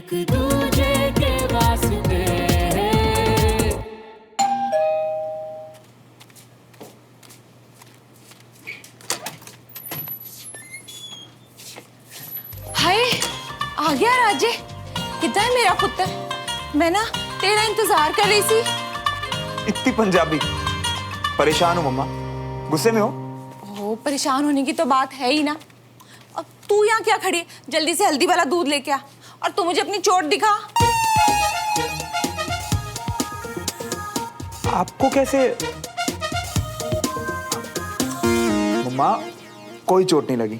एक दूजे के वास्ते। हाय, आ गया राजे। कितना है मेरा पुत्र? मैं ना तेरा इंतजार कर रही थी। इतनी पंजाबी। परेशान हूँ मम्मा। गुस्से में हो? ओ, परेशान होने की तो बात है ही ना। अब तू यहाँ क्या खड़ी है? जल्दी से हल्दी वाला दूध लेके आ और तू मुझे अपनी चोट दिखा। आपको कैसे? मम्मा, कोई चोट नहीं लगी।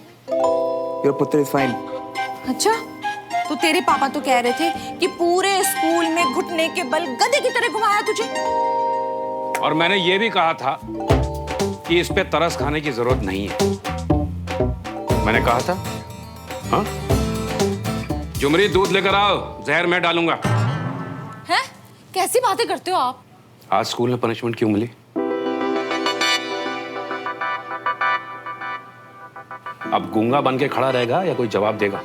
योर पुत्र इज फाइन। अच्छा, तो तेरे पापा तो कह रहे थे कि पूरे स्कूल में घुटने के बल गधे की तरह घुमाया तुझे। और मैंने ये भी कहा था कि इस पे तरस खाने की जरूरत नहीं है। मैंने कहा था, हाँ? जुमरी, दूध लेकर आओ, जहर मैं डालूंगा। हैं? कैसी बातें करते हो आप? आज स्कूल में पनिशमेंट क्यों मिली? अब गूंगा बन के खड़ा रहेगा या कोई जवाब देगा?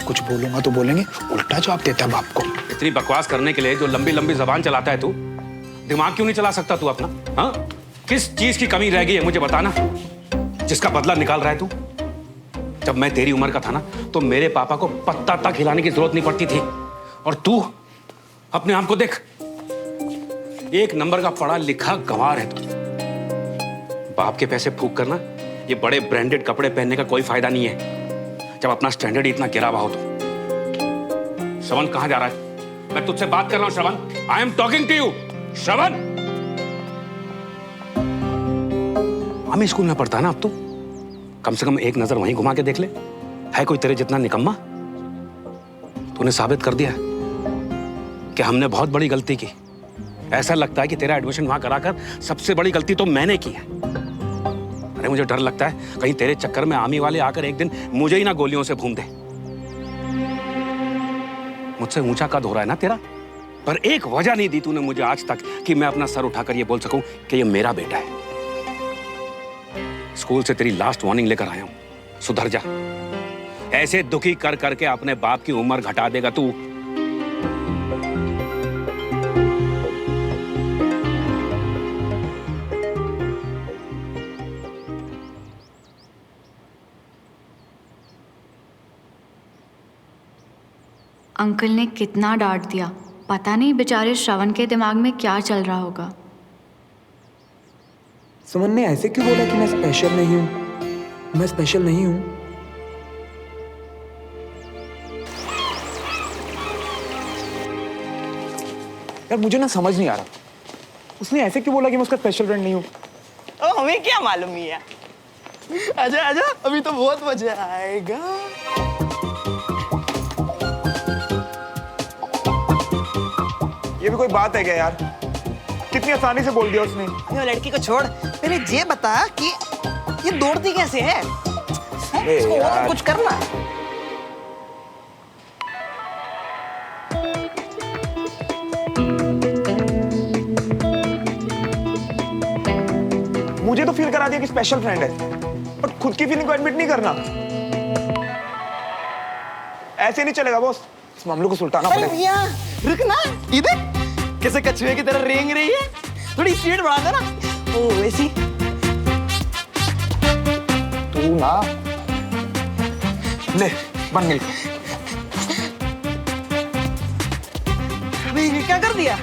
कुछ बोलूंगा तो बोलेंगे, उल्टा जवाब देता है बाप को। इतनी बकवास करने के लिए जो लंबी लंबी जबान चलाता है तू, दिमाग क्यों नहीं चला सकता तू अपना? हाँ? किस चीज की कमी रह गई है मुझे बताना, जिसका बदला निकाल रहा है तू? जब मैं तेरी उम्र का था ना, तो मेरे पापा को पत्ता तक हिलाने की जरूरत नहीं पड़ती थी। और तू अपने आप को देख, एक नंबर का पढ़ा लिखा गंवार है तू। बाप के पैसे फूक करना, ये बड़े ब्रांडेड कपड़े पहनने का कोई फायदा नहीं है जब अपना स्टैंडर्ड इतना गिरा हुआ हो तो। श्रवण कहां जा रहा है? मैं तुझसे बात कर रहा हूं Shravan. I am talking to you Shravan. हम स्कूल में पढ़ता है ना अब तो, कम से कम एक नजर वहीं घुमा के देख ले। है कोई तेरे जितना निकम्मा? तूने साबित कर दिया कि हमने बहुत बड़ी गलती की। ऐसा लगता है कि तेरा एडमिशन वहां कराकर सबसे बड़ी गलती तो मैंने की है। अरे मुझे डर लगता है कहीं तेरे चक्कर में आर्मी वाले आकर एक दिन मुझे ही ना गोलियों से भून दे। मुझसे ऊंचा कद हो रहा है ना तेरा, पर एक वजह नहीं दी तूने मुझे आज तक कि मैं अपना सर उठाकर ये बोल सकूं कि ये मेरा बेटा है। स्कूल से तेरी लास्ट वार्निंग लेकर आया हूं, सुधर जा। ऐसे दुखी कर करके अपने बाप की उम्र घटा देगा तू। अंकल ने कितना डांट दिया, पता नहीं बेचारे श्रवण के दिमाग में क्या चल रहा होगा। सुमन ने ऐसे क्यों बोला कि मैं स्पेशल नहीं हूं? मैं स्पेशल नहीं हूं। यार मुझे ना समझ नहीं आ रहा, उसने ऐसे क्यों बोला कि मैं उसका स्पेशल फ्रेंड नहीं हूं? ओ, हमें क्या मालूम ही है। आजा आजा, अभी तो बहुत मजा आएगा। ये भी कोई बात है क्या यार? कितनी आसानी से बोल दिया उसने। अरे लड़की को छोड़, पहले ये बता कि ये दौड़ती कैसे है? इसको और कुछ करना। मुझे तो फील करा दिया कि स्पेशल फ्रेंड है, बट खुद की फीलिंग को एडमिट नहीं करना। ऐसे नहीं चलेगा बॉस, इस मामले को सुलटाना पड़ेगा। भैया रुकना, इधर कैसे कछुए की तरह रेंग रही है। थोड़ी स्पीड बढ़ा दो ना। ओ वैसी तू ना ले बन मिल। अभी ये क्या कर दिया?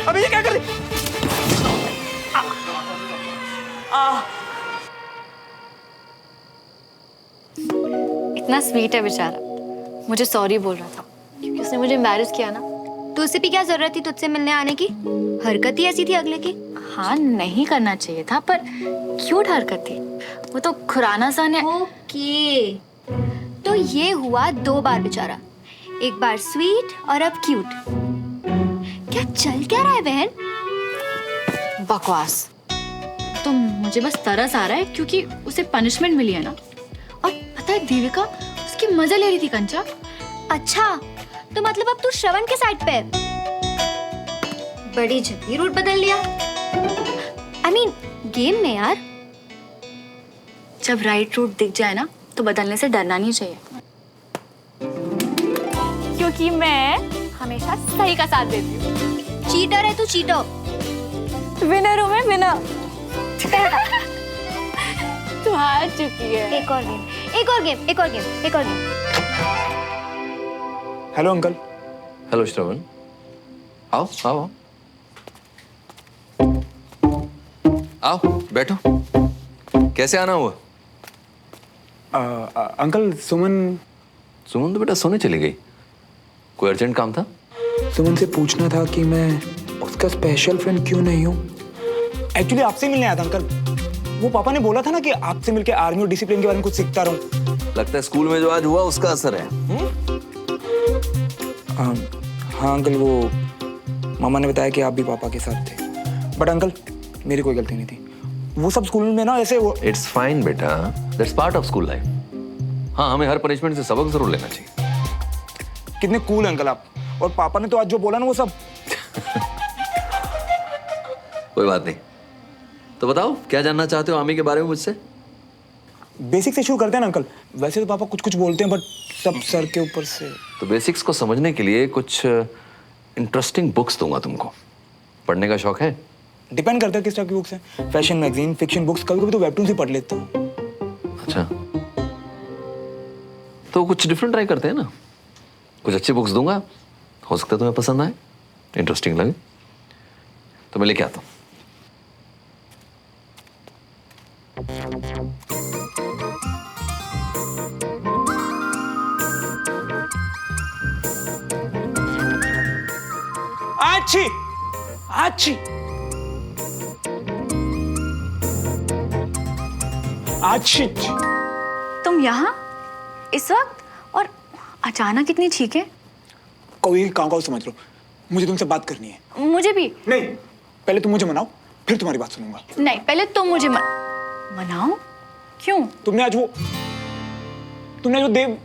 अभी ये क्या कर दिया? इतना स्वीट है बेचारा, मुझे सॉरी बोल रहा था क्योंकि उसने मुझे एम्बैरेस किया ना। तो उसे भी क्या जरूरत थी तुझसे मिलने आने की? हरकत ही ऐसी थी अगले की। हाँ, नहीं करना चाहिए था, पर क्यूट हरकत थी वो तो। खुराना सा ने। ओके, तो ये हुआ 2 बार बेचारा, एक बार स्वीट और अब क्यूट। क्या चल क्या रहा है बहन? बकवास। तो मुझे बस तरस आ रहा है क्योंकि उसे पनिशमेंट मिली है ना। और पता है देविका उसकी मजा ले रही थी कंचा। अच्छा, तो मतलब अब तू श्रवण के साइड पे है? बड़ी जल्दी रूट बदल लिया। I mean, गेम में यार, जब राइट रूट दिख जाए ना तो बदलने से डरना नहीं चाहिए, क्योंकि मैं हमेशा सही का साथ देती हूँ। चीटर है तू, चीटर। विनर हूँ मैं, विनर। तू हार चुकी है। एक और गेम, एक और गेम, एक और गेम, एक और गेम। Hello uncle. हेलो श्रवण, आओ आओ आओ, बैठो। कैसे आना हुआ? अंकल सुमन सुमन तो बेटा सोने चली गई। कोई अर्जेंट काम था? सुमन से पूछना था कि मैं उसका स्पेशल फ्रेंड क्यों नहीं हूँ। एक्चुअली आपसे मिलने आया था अंकल। वो पापा ने बोला था ना कि आपसे मिलके आर्मी और डिसिप्लिन के बारे में कुछ सीखता रहूं। लगता है स्कूल में जो आज हुआ उसका असर है। हाँ अंकल, वो मामा ने बताया कि आप भी पापा के साथ थे, बट अंकल मेरी कोई गलती नहीं थी। वो सब स्कूल में ना ऐसे वो। इट्स फाइन बेटा, that's part of school life. हाँ, हमें हर पनिशमेंट से सबक जरूर लेना चाहिए। कितने कूल अंकल आप। और पापा ने तो आज जो बोला ना वो सब। कोई बात नहीं। तो बताओ क्या जानना चाहते हो आर्मी के बारे में मुझसे? बेसिक से शुरू करते हैं ना अंकल। वैसे तो पापा कुछ कुछ बोलते हैं, बट सब सर के ऊपर से। तो बेसिक्स को समझने के लिए कुछ इंटरेस्टिंग बुक्स दूंगा तुमको। पढ़ने का शौक है? डिपेंड करता है किस टाइप की बुक्स हैं। फैशन मैगजीन, फिक्शन बुक्स, कभी कभी तो वेबटून ही पढ़ लेता हूँ। अच्छा, तो कुछ डिफरेंट ट्राई करते हैं ना। कुछ अच्छी बुक्स दूंगा, हो सकता है तुम्हें पसंद आए, इंटरेस्टिंग लगे, तो मैं लेके आता हूँ। अच्छी अच्छी अच्छी। तुम यहाँ इस वक्त और अचानक इतनी ठीक है? कोई काव समझ लो, मुझे तुमसे बात करनी है। मुझे भी। नहीं, पहले तुम मुझे मनाओ, फिर तुम्हारी बात सुनूंगा। नहीं, पहले तुम मुझे मनाओ। क्यों? तुमने आज वो देव।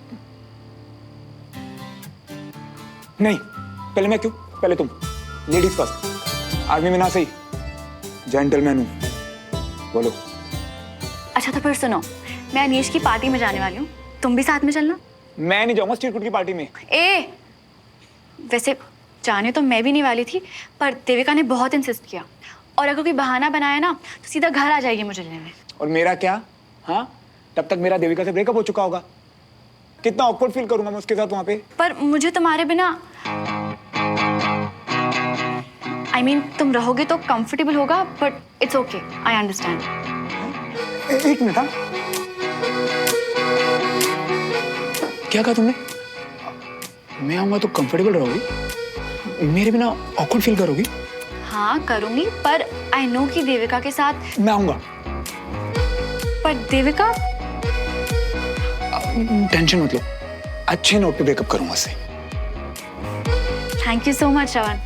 नहीं, पहले मैं क्यों, पहले तुम। Ladies first. आर्मी में ना सही, जेंटलमैन हूं। बोलो। अच्छा तो फिर सुनो, मैं अनीश की पार्टी में जाने वाली हूँ, तुम भी साथ में चलना। मैं नहीं जाऊंगा स्ट्रीट फूड की पार्टी में। वैसे जाने तो मैं भी नहीं वाली थी, पर देविका ने बहुत इंसिस्ट किया, और अगर कोई बहाना बनाया ना तो सीधा घर आ जाएगी मुझे लेने। और मेरा क्या? हाँ, तब तक मेरा देविका से ब्रेकअप हो चुका होगा। कितना ऑकवर्ड फील करूंगा मैं उसके साथ वहां पे। पर मुझे तुम्हारे बिना I mean, तुम रहोगे तो कंफर्टेबल होगा, but it's okay, I understand. एक मिनट। हाँ, क्या कहा तुमने? मैं आऊंगा तो कंफर्टेबल रहोगी, मेरे बिना ऑकवर्ड फील करोगी? हाँ करूंगी, पर आई नो कि देविका के साथ मैं आऊंगा। पर देविका? टेंशन मत लो, अच्छे नोट पे ब्रेकअप करूंगा उससे। थैंक यू सो मच श्रवण।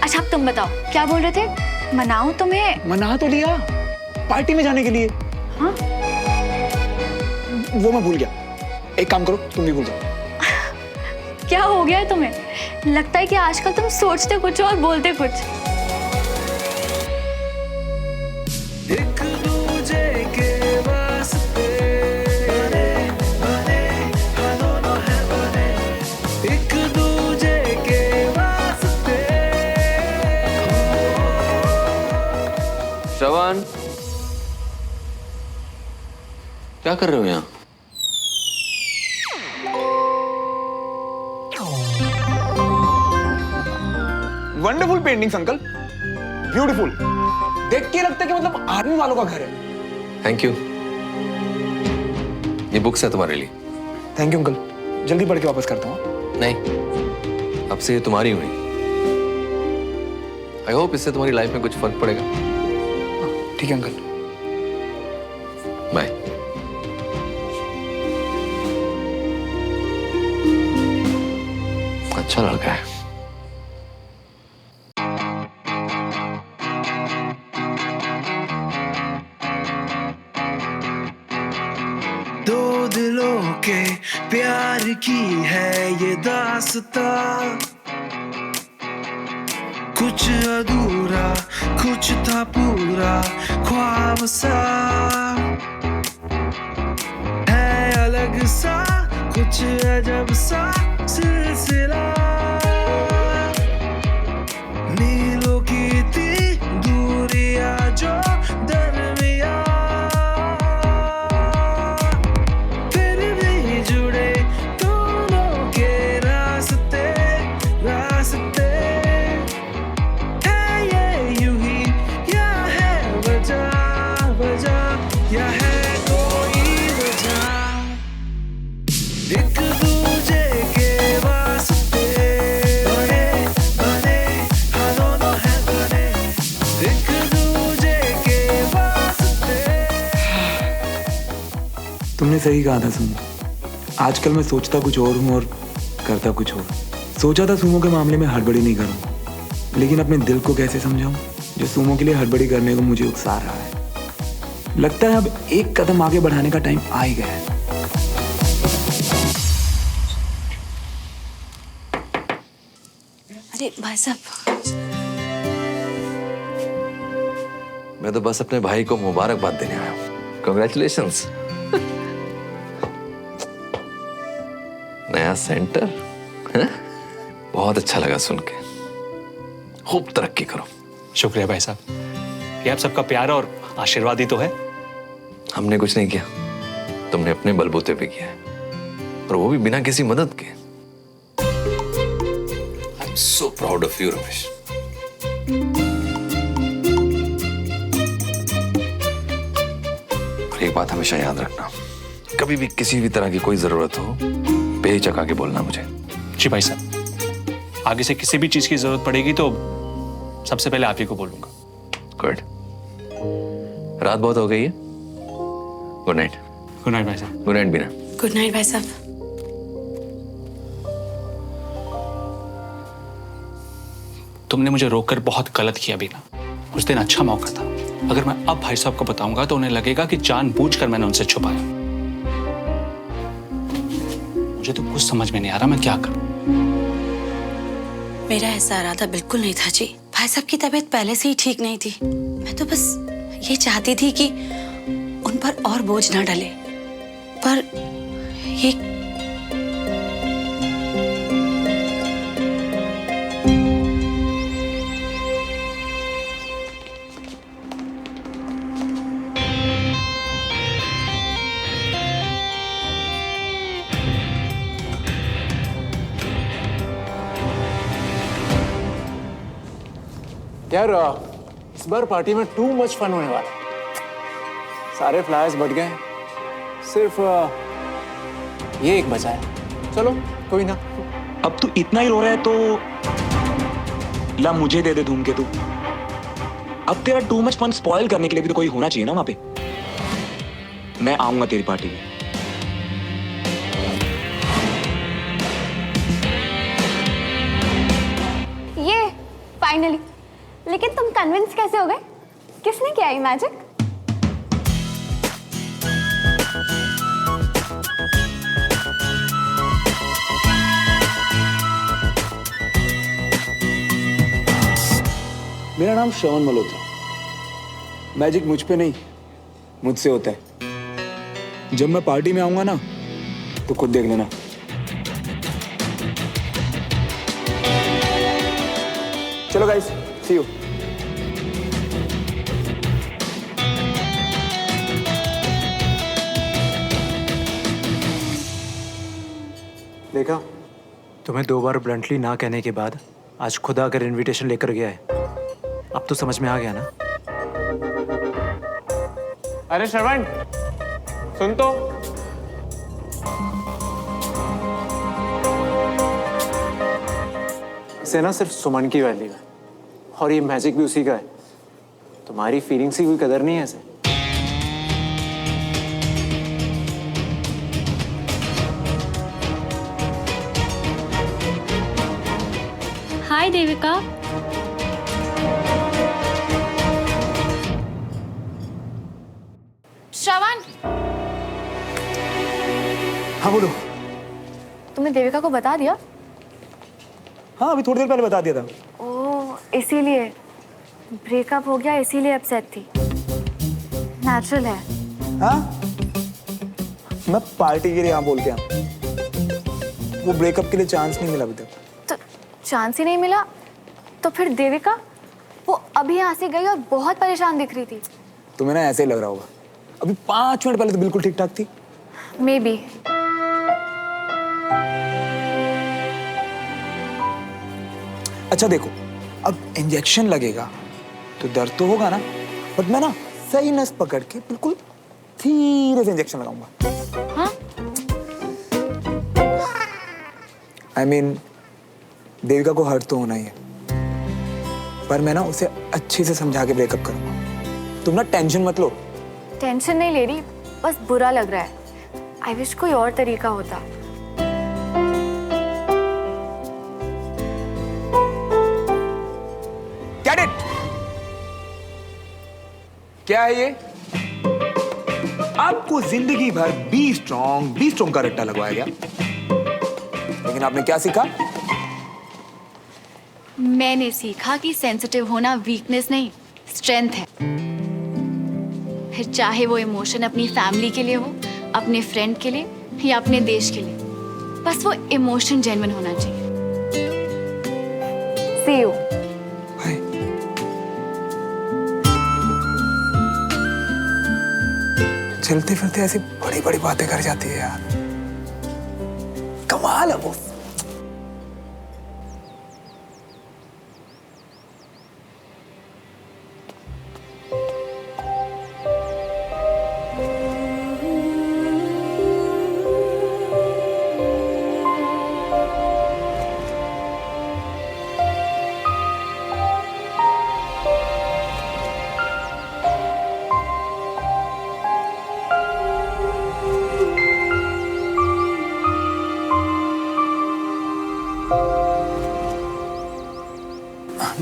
अच्छा अब तुम बताओ, क्या बोल रहे थे? मनाऊं तुम्हें? मना तो लिया पार्टी में जाने के लिए। हाँ? वो मैं भूल गया। एक काम करो, तुम भी भूल जाओ। क्या हो गया है तुम्हें? लगता है कि आजकल तुम सोचते कुछ और बोलते कुछ। एक दूजे के वास्ते बने बने दोनों है बने, एक दूजे के वास्ते। श्रवण, क्या कर रहे हो यहाँ? Wonderful paintings uncle, beautiful. देख के लगता है कि मतलब आर्मी वालों का घर है। Thank you. ये बुक्स है तुम्हारे लिए। थैंक यू अंकल, जल्दी पढ़ के वापस करता हूँ। नहीं, अब से ये तुम्हारी हुई। आई होप इससे तुम्हारी लाइफ में कुछ फर्क पड़ेगा। ठीक है अंकल, बाय। अच्छा लड़का है। दो दिलों के प्यार की है ये दास्तां, कुछ अधूरा कुछ था पूरा ख्वाब सा, है अलग सा कुछ अजब सा सिलसिला मीलों की थी दूरियां जो दरमिया फिर भी जुड़े दोनों के रास्ते रास्ते है ये यूं ही या है वजह वजह या है कोई वजह एक दूजे के वास्ते बने बने हाँ दोनों है बने एक दूजे के वास्ते। तुमने सही कहा था सुमो। आजकल मैं सोचता कुछ और हूँ और करता कुछ और। सोचा था सुमो के मामले में हड़बड़ी नहीं करूँगा, लेकिन अपने दिल को कैसे समझाऊं जो सुमो के लिए हड़बड़ी करने को मुझे उकसा रहा है। लगता है अब एक कदम आगे बढ़ाने का टाइम आ ही गया है। अरे भाई साहब, मैं तो बस अपने भाई को मुबारकबाद देने आया हूँ। कॉन्ग्रेचुलेशंस। नया सेंटर हैं? बहुत अच्छा लगा सुन के। खूब तरक्की करो। शुक्रिया भाई साहब, ये आप सबका प्यार और आशीर्वाद ही तो है। हमने कुछ नहीं किया, तुमने अपने बलबूते पे किया है, और वो भी बिना किसी मदद के। I am so proud of you Ramesh. और एक बात हमेशा याद रखना, कभी भी किसी भी तरह की कोई जरूरत हो बेहिचक आके बोलना मुझे। जी भाई साहब, आगे से किसी भी चीज की जरूरत पड़ेगी तो सबसे पहले आप ही को बोलूंगा। गुड। रात बहुत हो गई है। Good night. गुड नाइट भाई साहब। गुड नाइट बीना। गुड नाइट भाई साहब। तुमने मुझे रोककर बहुत गलत किया बीना। उस दिन अच्छा मौका था, अगर मैं अब भाई साहब को बताऊंगा तो उन्हें लगेगा कि जानबूझकर मैंने उनसे छुपाया। मुझे तो कुछ समझ में नहीं आ रहा मैं क्या करूं। मेरा ऐसा इरादा बिल्कुल नहीं था जी। भाई साहब की तबीयत पहले से ही ठीक नहीं थी। मैं तो बस ये चाहती थी कि उन पर और बोझ ना डले, पर ये यार इस बार पार्टी में टू मच फन होने वाला है। सारे फ्लायर्स बट गए, सिर्फ ये एक बचा है। चलो कोई ना। अब तू इतना ही रो रहा है तो ला मुझे दे दे धूमकेतू। अब तेरा टू मच फन स्पॉइल करने के लिए भी तो कोई होना चाहिए ना वहां पे। मैं आऊंगा तेरी पार्टी में। ये फाइनली। लेकिन तुम कन्विंस कैसे हो गए? किसने किया ये मैजिक? मेरा नाम श्रवण मल्होत्रा। मैजिक मुझ पे नहीं, मुझसे होता है। जब मैं पार्टी में आऊंगा ना तो खुद देख लेना। चलो गाइस, सी यू। देखा, तुम्हें 2 बार ब्लंटली ना कहने के बाद आज खुद आकर इनविटेशन लेकर गया है। अब तो समझ में आ गया ना? अरे श्रवण, सुन तो। इसे ना सिर्फ सुमन की वैल्यू है, और ये मैजिक भी उसी का है। तुम्हारी फीलिंग्स की कोई कदर नहीं है इसे। हाय देविका। श्रवण, हाँ बोलो। तुमने देविका को बता दिया? हाँ, अभी थोड़ी देर पहले बता दिया था। ओह, इसीलिए ब्रेकअप हो गया, इसीलिए अपसेट थी। नेचुरल है। हाँ, मैं पार्टी के लिए यहाँ बोल के आया। वो ब्रेकअप के लिए चांस नहीं मिला अभी तक। तो चांस ही नहीं मिला तो फिर देविका, वो अभी यहाँ से गई और बहुत परेशान दिख रही थी। तुम्हें ना ऐसे ही लग रहा होगा, अभी 5 मिनट पहले तो बिल्कुल ठीक ठाक थी। May be. अच्छा देखो, अब इंजेक्शन लगेगा तो दर्द तो होगा ना, बट मैं ना सही नस पकड़ के बिल्कुल धीरे से इंजेक्शन लगाऊंगा। हाँ? I mean, देविका को हर्ट तो होना ही है, पर मैं ना उसे अच्छे से समझा के ब्रेकअप करूंगा। तुम ना टेंशन मत लो। टेंशन नहीं ले रही, बस बुरा लग रहा है। आई विश कोई और तरीका होता। Get it? क्या है ये? आपको जिंदगी भर बी स्ट्रॉन्ग का रट्टा लगवाया गया, लेकिन आपने क्या सीखा? मैंने सीखा कि सेंसिटिव होना वीकनेस नहीं, स्ट्रेंथ है। फिर चाहे वो इमोशन अपनी फैमिली के लिए हो, अपने फ्रेंड के लिए या अपने देश के लिए, बस वो इमोशन जेन्युइन होना चाहिए। See you. Bye. चलते फिरते ऐसी बड़ी बड़ी बातें कर जाती है यार, कमाल है वो।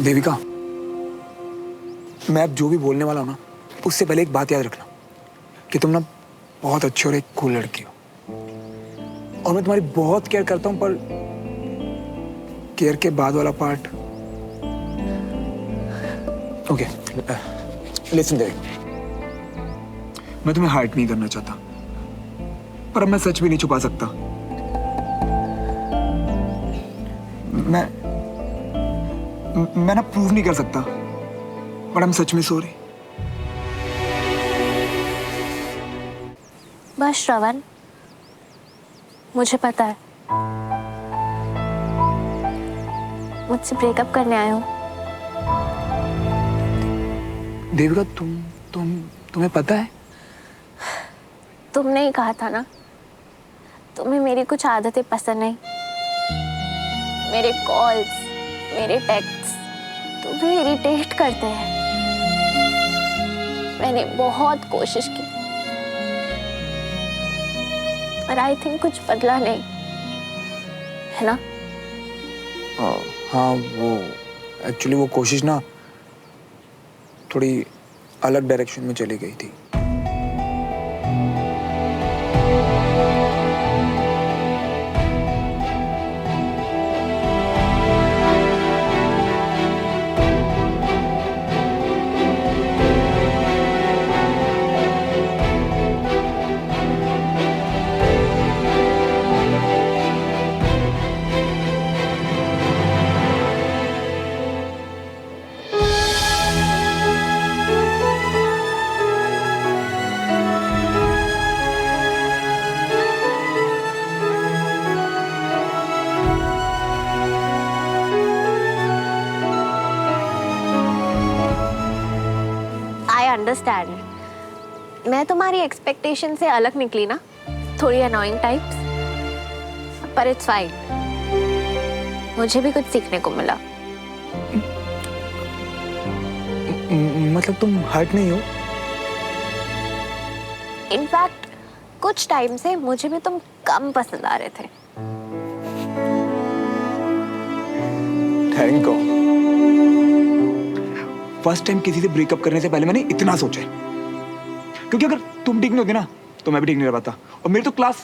देविका, मैं अब जो भी बोलने वाला हूं ना, उससे पहले एक बात याद रखना कि तुम ना बहुत अच्छी और एक कूल लड़की हो, और मैं तुम्हारी बहुत केयर करता हूं, पर केयर के बाद वाला पार्ट। ओके, लिसन देविका, मैं तुम्हें हर्ट नहीं करना चाहता, पर अब मैं सच भी नहीं छुपा सकता। मैं ना प्रूव नहीं कर सकता, बट I'm सच में सॉरी। बस श्रवण, मुझे पता है मुझसे ब्रेकअप करने आए हो। देविका, तुम्हें पता है? तुमने ही कहा था ना, तुम्हें मेरी कुछ आदतें पसंद नहीं। मेरे कॉल्स, मेरे टेक्स्ट तुम्हें इरिटेट करते हैं। मैंने बहुत कोशिश की, पर आई थिंक कुछ बदला नहीं, है ना? हाँ, वो एक्चुअली वो कोशिश ना थोड़ी अलग डायरेक्शन में चली गई थी। अंडरस्टैंड, मैं तुम्हारी एक्सपेक्टेशन से अलग निकली ना, थोड़ी अनोइंग टाइप्स, पर इट्स फाइन। मुझे भी कुछ सीखने को मिला। मतलब तुम हर्ट नहीं हो? इनफैक्ट कुछ टाइम से मुझे भी तुम कम पसंद आ रहे थे। Thank God. फर्स्ट टाइम किसी से ब्रेकअप करने से पहले मैंने इतना सोचा है, क्योंकि अगर तुम ठीक नहीं होती ना तो मैं भी ठीक नहीं रह पाता, और मेरी तो class.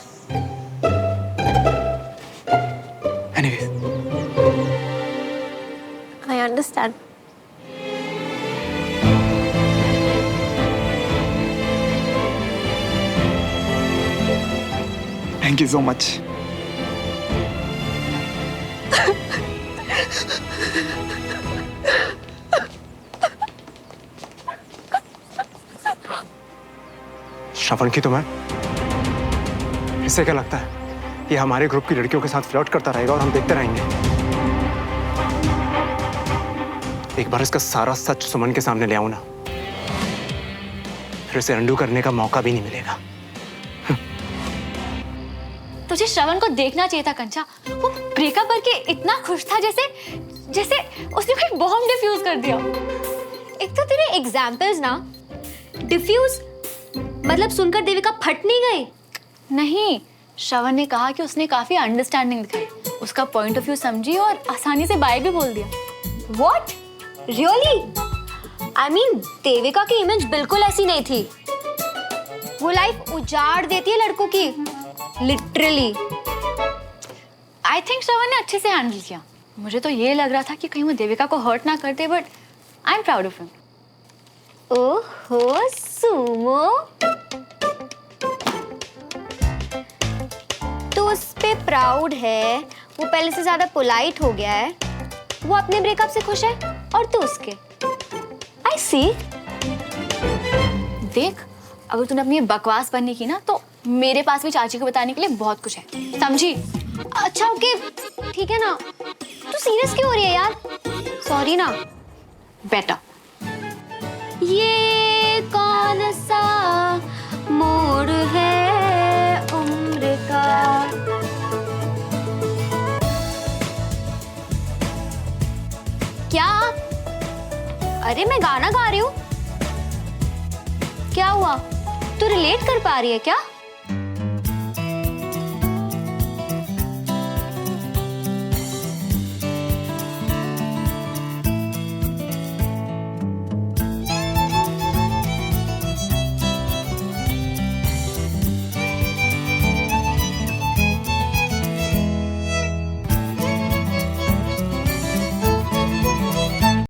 Anyways, I understand. You so much. Shravan की तुम्हें इससे क्या लगता है? ये हमारे ग्रुप की लड़कियों के साथ फ्लर्ट करता रहेगा और हम देखते रहेंगे। एक बार इसका सारा सच सुमन के सामने ले आऊं ना, फिर इसे अंडू करने का मौका भी नहीं मिलेगा। तुझे श्रवण को देखना चाहिए था कंचा। वो ब्रेकअप करके इतना खुश था जैसे जैसे उसने कोई बॉम्ब डिफ्यूज कर दिया। एक तो तेरे एग्जाम्पल्स ना, डिफ्यूज मतलब सुनकर देविका फट नहीं गई। नहीं, श्रवण ने कहा कि उसने काफी अंडरस्टैंडिंग दिखाई, उसका पॉइंट ऑफ व्यू समझी और आसानी से बाय भी बोल दिया। What? Really? I mean Devika की इमेज बिल्कुल ऐसी नहीं थी। वो लाइफ उजाड़ देती है लड़कों की, लिटरली। आई थिंक श्रवण ने अच्छे से हैंडल किया। मुझे तो ये लग रहा था कि कहीं वो देविका को हर्ट ना करते, but I am proud of him. ओहो सुमो, तो उस पे प्राउड है, वो पहले से ज्यादा पोलाइट हो गया है, वो अपने ब्रेकअप से खुश है और तू उसके। आई सी। देख, अगर तूने अपनी बकवास बनने की ना, तो मेरे पास भी चाची को बताने के लिए बहुत कुछ है, समझी? अच्छा ओके, ठीक है ना। तू सीरियस क्यों हो रही है यार? सॉरी ना बेटा। ये कौन सा मोड़ है उम्र का, क्या? अरे मैं गाना गा रही हूँ। क्या हुआ? तू रिलेट कर पा रही है क्या?